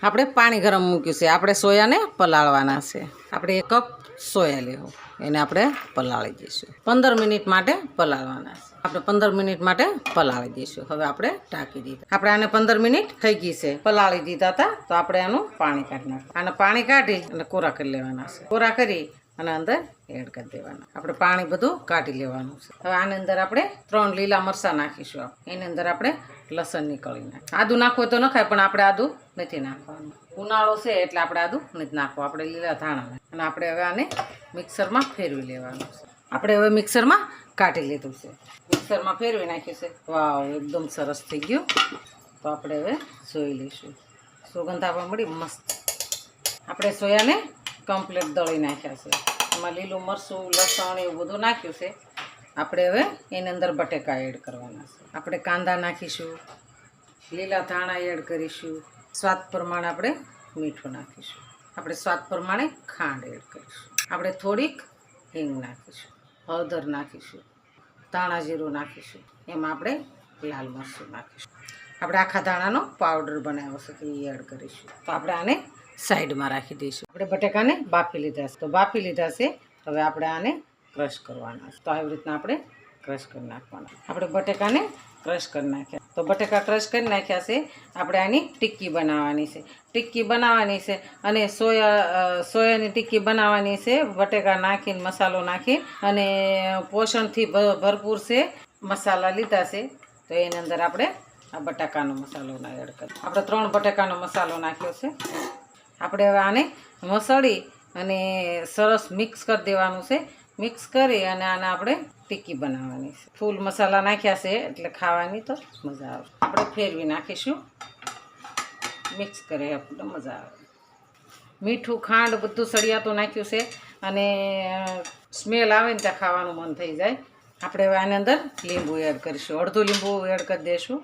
આપણે પાણી ગરમ મૂક્યું છે. આપણે સોયાને પલાળવાના છે. આપણે 1 કપ સોયા લેવો, એને આપણે પલાળી દઈશું. 15 મિનિટ માટે પલાળવાના છે. આપણે 15 મિનિટ માટે પલાળી દઈશું. હવે આપણે ઢાંકી દીધા. આપણે આને 15 મિનિટ થઈ ગઈ છે, પલાળી દીધા હતા. તો આપણે આનું પાણી કાઢી નાખવાનું. આને પાણી કાઢી અને કોરા કરી લેવાના છે. કોરા કરી અને અંદર એડ કરી દેવાના. આપણે પાણી બધું કાઢી લેવાનું છે. હવે આની અંદર આપણે 3 લીલા મરચાં નાખીશું. એની અંદર આપણે લસણની કળી નાખી. આદું નાખવું તો નખાય, પણ આપણે આદું નથી નાખવાનું. ઉનાળો છે એટલે આપણે આદું નથી નાખવું. આપણે લીલા ધાણા અને આપણે હવે આને મિક્સરમાં ફેરવી લેવાનું છે. આપણે હવે મિક્સરમાં કાઢી લીધું છે. મિક્સરમાં ફેરવી નાખ્યું છે. વાવ, એકદમ સરસ થઈ ગયું. તો આપણે હવે જોઈ લઈશું. સુગંધ આવવા મળી મસ્ત. આપણે સોયાને કમ્પ્લીટ દળી નાખ્યા છે. એમાં લીલું મરચું, લસણ એવું બધું નાખ્યું છે. આપણે હવે એની અંદર બટેકા એડ કરવાના છે. આપણે કાંદા નાખીશું, લીલા ધાણા એડ કરીશું, સ્વાદ પ્રમાણે આપણે મીઠું નાખીશું, આપણે સ્વાદ પ્રમાણે ખાંડ એડ કરીશું, આપણે થોડીક હિંગ નાખીશું, હળદર નાખીશું, ધાણા જીરું નાખીશું, એમાં આપણે લાલ મરચું નાખીશું, આપણે આખા ધાણાનો પાવડર બનાવ્યો છે તો એ એડ કરીશું. તો આપણે આને સાઈડમાં રાખી દઈશું. આપણે બટેકાને બાફી લીધા છે. તો બાફી લીધા છે. હવે આપણે આને ક્રશ કરવાના છે. તો આવી રીતના આપણે ક્રશ કરી નાખવાના. આપણે બટેકાને ક્રશ કરી નાખ્યા. તો બટેકા ક્રશ કરી નાખ્યા છે. આપણે આની ટિક્કી બનાવવાની છે. ટિક્કી બનાવવાની છે અને સોયાની ટિક્કી બનાવવાની છે. બટેકા નાખીને મસાલો નાખી અને પોષણથી ભરપૂર છે. મસાલા લીધા છે. તો એની અંદર આપણે આ બટાકાનો મસાલો એડ કરીએ. આપણે 3 બટાકાનો મસાલો નાખ્યો છે. આપણે હવે આને મસળી અને સરસ મિક્સ કરી દેવાનું છે. મિક્સ કરી અને આને આપણે ટિક્કી બનાવવાની છે. ફૂલ મસાલા નાખ્યા છે એટલે ખાવાની તો મજા આવે. આપણે ફેરવી નાખીશું. મિક્સ કરી આપણે મજા આવે. મીઠું, ખાંડ બધું સળિયાતું નાખ્યું છે અને સ્મેલ આવે ને ત્યાં ખાવાનું મન થઈ જાય. આપણે હવે આની અંદર લીંબુ એડ કરીશું. અડધું લીંબુ એડ કરી દઈશું.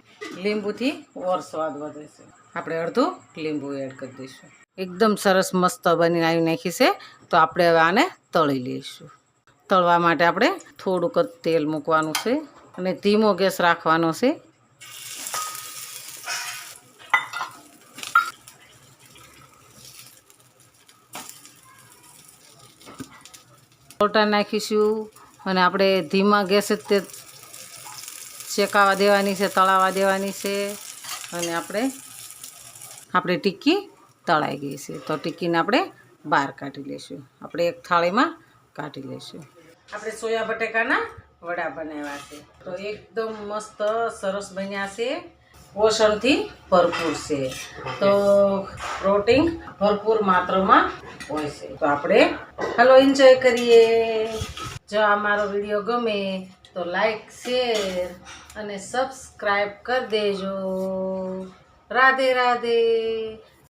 લીંબુથી ઓર સ્વાદ વધે છે. આપણે અડધું લીંબુ એડ કરી દઈશું. એકદમ સરસ મસ્ત બનીને આવી નાખી છે. તો આપણે હવે આને તળી લઈશું. તળવા માટે આપણે થોડુંક જ તેલ મૂકવાનું છે અને ધીમો ગેસ રાખવાનો છે. ટોટા નાખીશું અને આપણે ધીમા ગેસે તે શેકાવા દેવાની છે, તળાવા દેવાની છે. અને આપણે ટિક્કી તળાઈ ગઈ છે. તો ટિક્કીને આપણે બહાર કાઢી લઈશું. આપણે એક થાળીમાં કાઢી લઈશું. આપણે સોયા બટેકાના વડા બનાવ્યા છે. તો એકદમ મસ્ત સરસ બન્યા છે. પોષણથી ભરપૂર છે. તો પ્રોટીન ભરપૂર માત્રામાં હોય છે. તો આપણે હાલો એન્જોય કરીએ. જો આ મારો વિડીયો ગમે તો લાઈક, શેર અને સબસ્ક્રાઈબ કરી દેજો. રાધે રાધે.